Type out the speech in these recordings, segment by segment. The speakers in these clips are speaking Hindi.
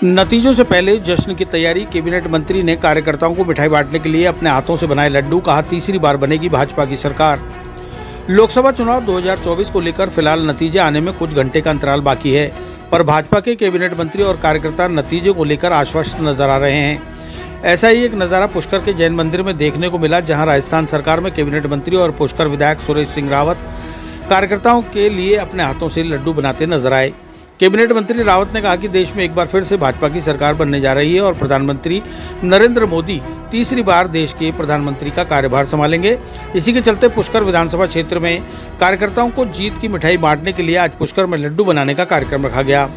नतीजों से पहले जश्न की तैयारी। कैबिनेट मंत्री ने कार्यकर्ताओं को मिठाई बांटने के लिए अपने हाथों से बनाए लड्डू। कहा, तीसरी बार बनेगी भाजपा की सरकार। लोकसभा चुनाव 2024 को लेकर फिलहाल नतीजे आने में कुछ घंटे का अंतराल बाकी है, पर भाजपा के कैबिनेट मंत्री और कार्यकर्ता नतीजे को लेकर आश्वस्त नजर आ रहे हैं। ऐसा ही एक नज़ारा पुष्कर के जैन मंदिर में देखने को मिला, जहां राजस्थान सरकार में कैबिनेट मंत्री और पुष्कर विधायक सुरेश सिंह रावत कार्यकर्ताओं के लिए अपने हाथों से लड्डू बनाते नजर आए। कैबिनेट मंत्री रावत ने कहा कि देश में एक बार फिर से भाजपा की सरकार बनने जा रही है और प्रधानमंत्री नरेंद्र मोदी तीसरी बार देश के प्रधानमंत्री का कार्यभार संभालेंगे। इसी के चलते पुष्कर विधानसभा क्षेत्र में कार्यकर्ताओं को जीत की मिठाई बांटने के लिए आज पुष्कर में लड्डू बनाने का कार्यक्रम रखा गया।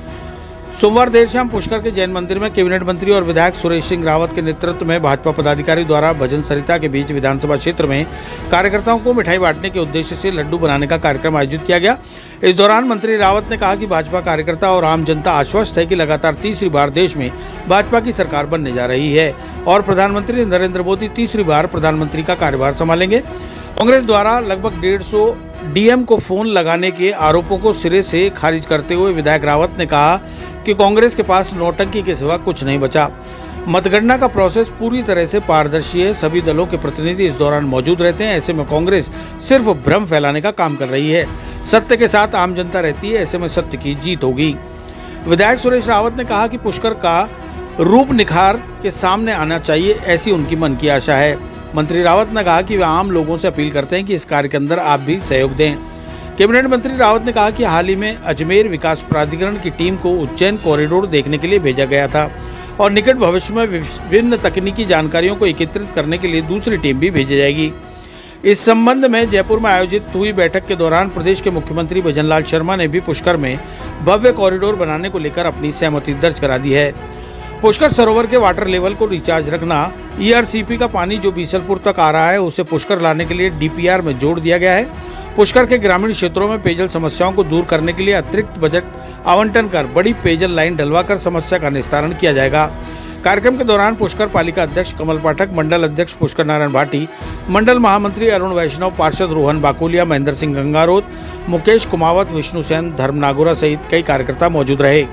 सोमवार देर शाम पुष्कर के जैन मंदिर में कैबिनेट मंत्री और विधायक सुरेश सिंह रावत के नेतृत्व में भाजपा पदाधिकारी द्वारा भजन सरिता के बीच विधानसभा क्षेत्र में कार्यकर्ताओं को मिठाई बांटने के उद्देश्य से लड्डू बनाने का कार्यक्रम आयोजित किया गया। इस दौरान मंत्री रावत ने कहा कि भाजपा कार्यकर्ता और आम जनता आश्वस्त है कि लगातार तीसरी बार देश में भाजपा की सरकार बनने जा रही है और प्रधानमंत्री नरेंद्र मोदी तीसरी बार प्रधानमंत्री का कार्यभार संभालेंगे। कांग्रेस द्वारा लगभग 150 डीएम को फोन लगाने के आरोपों को सिरे से खारिज करते हुए विधायक रावत ने कहा कि कांग्रेस के पास नौटंकी के सिवा कुछ नहीं बचा। मतगणना का प्रोसेस पूरी तरह से पारदर्शी है। सभी दलों के प्रतिनिधि इस दौरान मौजूद रहते हैं। ऐसे में कांग्रेस सिर्फ भ्रम फैलाने का काम कर रही है। सत्य के साथ आम जनता रहती है, ऐसे में सत्य की जीत होगी। विधायक सुरेश रावत ने कहा कि पुष्कर का रूप निखार के सामने आना चाहिए, ऐसी उनकी मन की आशा है। मंत्री रावत ने कहा कि वे आम लोगों से अपील करते हैं कि इस कार्य के अंदर आप भी सहयोग दें। कैबिनेट मंत्री रावत ने कहा कि हाल ही में अजमेर विकास प्राधिकरण की टीम को उज्जैन कॉरिडोर देखने के लिए भेजा गया था और निकट भविष्य में विभिन्न तकनीकी जानकारियों को एकत्रित करने के लिए दूसरी टीम भी भेजी जाएगी। इस संबंध में जयपुर में आयोजित हुई बैठक के दौरान प्रदेश के मुख्यमंत्री भजनलाल शर्मा ने भी पुष्कर में भव्य कॉरिडोर बनाने को लेकर अपनी सहमति दर्ज करा दी है। पुष्कर सरोवर के वाटर लेवल को रिचार्ज रखना, ईआरसीपी का पानी जो बीसलपुर तक आ रहा है उसे पुष्कर लाने के लिए डीपीआर में जोड़ दिया गया है। पुष्कर के ग्रामीण क्षेत्रों में पेयजल समस्याओं को दूर करने के लिए अतिरिक्त बजट आवंटन कर बड़ी पेयजल लाइन डलवाकर समस्या का निस्तारण किया जाएगा। कार्यक्रम के दौरान पुष्कर पालिका अध्यक्ष कमल पाठक, मंडल अध्यक्ष पुष्कर नारायण भाटी, मंडल महामंत्री अरुण वैष्णव, पार्षद रोहन बाकोलिया, महेंद्र सिंह गंगारोत, मुकेश कुमावत, विष्णु सेन, धर्म नागोरा सहित कई कार्यकर्ता मौजूद रहे।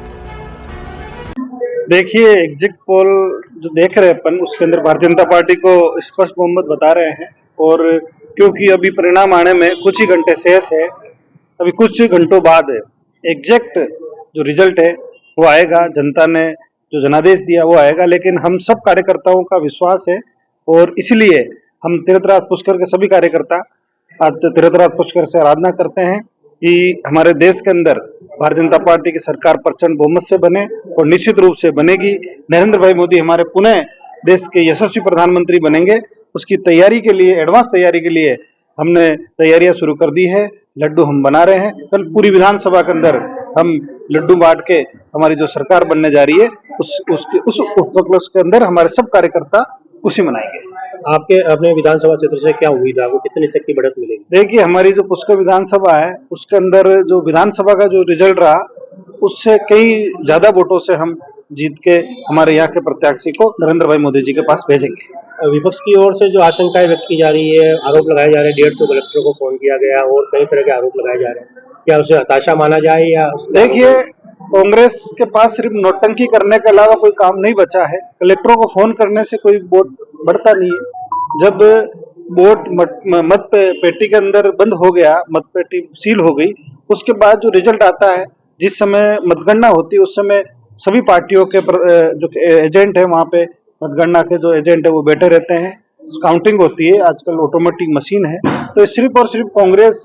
देखिए, एग्जिट पोल जो देख रहे हैं अपन, उसके अंदर भारतीय जनता पार्टी को स्पष्ट बहुमत बता रहे हैं और क्योंकि अभी परिणाम आने में कुछ ही घंटे शेष है, अभी कुछ घंटों बाद एग्जैक्ट जो रिजल्ट है वो आएगा। जनता ने जो जनादेश दिया वो आएगा, लेकिन हम सब कार्यकर्ताओं का विश्वास है और इसलिए हम तीर्थराज पुष्कर के सभी कार्यकर्ता आज तीर्थराज पुष्कर से आराधना करते हैं कि हमारे देश के अंदर भारतीय जनता पार्टी की सरकार प्रचंड बहुमत से बने और निश्चित रूप से बनेगी। नरेंद्र भाई मोदी हमारे पुनः देश के यशस्वी प्रधानमंत्री बनेंगे। उसकी तैयारी के लिए, एडवांस तैयारी के लिए हमने तैयारियां शुरू कर दी है। लड्डू हम बना रहे हैं। कल पूरी विधानसभा के अंदर हम लड्डू बांट के हमारी जो सरकार बनने जा रही है उस उपलक्ष्य के अंदर हमारे सब कार्यकर्ता खुशी मनाएंगे। आपके अपने विधानसभा क्षेत्र से क्या उम्मीद है, आपको कितने तक की बढ़त मिलेगी? देखिए, हमारी जो पुष्कर विधानसभा है उसके अंदर जो विधानसभा का जो रिजल्ट रहा उससे कई ज्यादा वोटों से हम जीत के हमारे यहाँ के प्रत्याशी को नरेंद्र भाई मोदी जी के पास भेजेंगे। विपक्ष की ओर से जो आशंकाएं व्यक्त की जा रही है, आरोप लगाए जा रहे हैं, 150 कलेक्टरों को फोन किया गया और कई तरह के आरोप लगाए जा रहे हैं, क्या उसे हताशा माना जाए? या देखिए, कांग्रेस के पास सिर्फ नौटंकी करने के अलावा कोई काम नहीं बचा है। कलेक्टरों को फोन करने से कोई वोट बढ़ता नहीं है। जब वोट मत पेटी के अंदर बंद हो गया, मत पेटी सील हो गई, उसके बाद जो रिजल्ट आता है, जिस समय मतगणना होती है उस समय सभी पार्टियों के जो एजेंट है वहाँ पे मतगणना के जो एजेंट है वो बैठे रहते हैं। काउंटिंग होती है, आजकल ऑटोमेटिक मशीन है। तो ये सिर्फ और सिर्फ कांग्रेस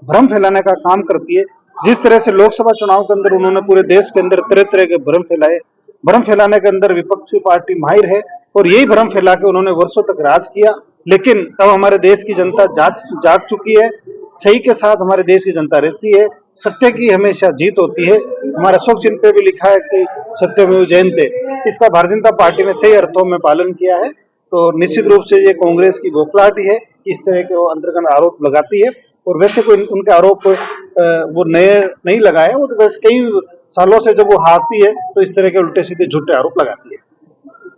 भ्रम फैलाने का काम करती है। जिस तरह से लोकसभा चुनाव के अंदर उन्होंने पूरे देश के अंदर तरह तरह के भ्रम फैलाए, भ्रम फैलाने के अंदर विपक्षी पार्टी माहिर है और यही भ्रम फैला के उन्होंने वर्षों तक राज किया। लेकिन अब हमारे देश की जनता जाग चुकी है। सही के साथ हमारे देश की जनता रहती है। सत्य की हमेशा जीत होती है। हमारा अशोक चिन्ह पे भी लिखा है कि सत्यमेव जयते। इसका भारतीय जनता पार्टी ने सही अर्थों में पालन किया है। तो निश्चित रूप से ये कांग्रेस की बौखलाहट है, इस तरह के वो अंतर्गत आरोप लगाती है। और वैसे कोई उनके आरोप वो नए नहीं लगाए, वो तो वैसे कई सालों से जब वो हारती है तो इस तरह के उल्टे सीधे झूठे आरोप लगाती है।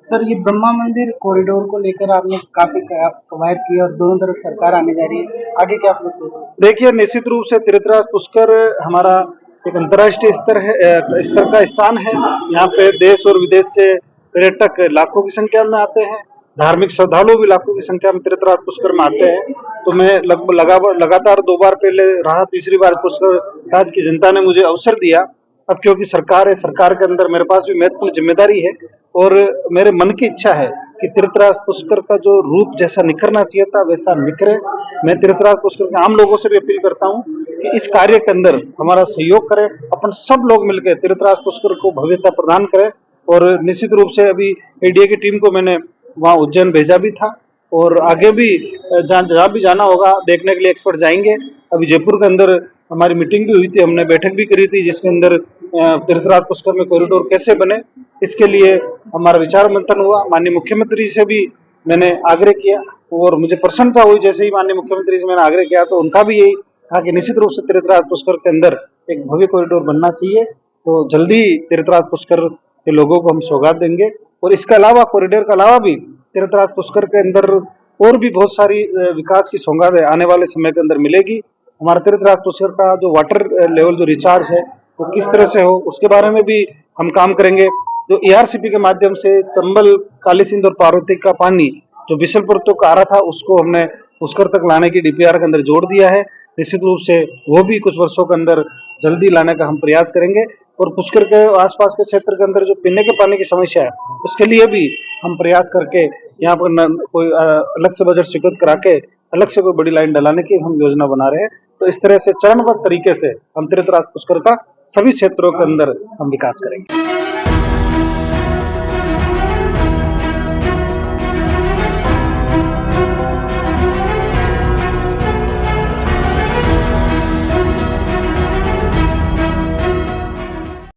सर, ये ब्रह्मा मंदिर कॉरिडोर को लेकर आपने काफी कवायद की और दोनों तरफ सरकार आने जा रही है, आगे क्या प्रोसेस है? देखिए, निश्चित रूप से तीर्थराज पुष्कर हमारा एक अंतर्राष्ट्रीय स्तर का स्थान है। यहाँ पे देश और विदेश से पर्यटक लाखों की संख्या में आते हैं, धार्मिक श्रद्धालु भी लाखों की संख्या में तीर्थराज पुष्कर में आते हैं। तो मैं लगातार 2 बार पहले रहा, तीसरी बार पुष्कर राज की जनता ने मुझे अवसर दिया। अब क्योंकि सरकार है, सरकार के अंदर मेरे पास भी महत्वपूर्ण जिम्मेदारी है और मेरे मन की इच्छा है कि तीर्थराज पुष्कर का जो रूप जैसा निखरना चाहिए था वैसा निखरे। मैं तीर्थराज पुष्कर के आम लोगों से भी अपील करता हूँ कि इस कार्य के अंदर हमारा सहयोग करें, अपन सब लोग मिलकर तीर्थराज पुष्कर को भव्यता प्रदान करें। और निश्चित रूप से अभी एडीए की टीम को मैंने वहाँ उज्जैन भेजा भी था और आगे भी जहाँ भी जाना होगा देखने के लिए एक्सपर्ट जाएंगे। अभी जयपुर के अंदर हमारी मीटिंग भी हुई थी, हमने बैठक भी करी थी जिसके अंदर तीर्थराज पुष्कर में कॉरिडोर कैसे बने इसके लिए हमारा विचार मंथन हुआ। माननीय मुख्यमंत्री से भी मैंने आग्रह किया और मुझे प्रसन्नता हुई जैसे ही माननीय मुख्यमंत्री से मैंने आग्रह किया तो उनका भी यही कहा कि निश्चित रूप से तीर्थराज पुष्कर के अंदर एक भव्य कॉरिडोर बनना चाहिए। तो जल्दी तीर्थराज पुष्कर के लोगों को हम सौगात देंगे और इसके अलावा कॉरिडोर के अलावा भी तीर्थराज पुष्कर के अंदर और भी बहुत सारी विकास की सौगात आने वाले समय के अंदर मिलेगी। हमारा तीर्थराज पुष्कर का जो वाटर लेवल जो रिचार्ज है वो किस तरह से हो उसके बारे में भी हम काम करेंगे। जो ERCP के माध्यम से चंबल, काली सिंध और पार्वती का पानी जो बिशलपुर तक आ रहा था उसको हमने पुष्कर तक लाने की DPR के अंदर जोड़ दिया है। निश्चित रूप से वो भी कुछ वर्षों के अंदर जल्दी लाने का हम प्रयास करेंगे और पुष्कर के आसपास के क्षेत्र के अंदर जो पीने के पानी की समस्या है उसके लिए भी हम प्रयास करके यहाँ पर कोई अलग से बजट स्वीकृत करा के अलग से कोई बड़ी लाइन डलाने की हम योजना बना रहे हैं। तो इस तरह से चरणबद्ध तरीके से हम तीर्थराज पुष्कर का सभी क्षेत्रों के अंदर हम विकास करेंगे।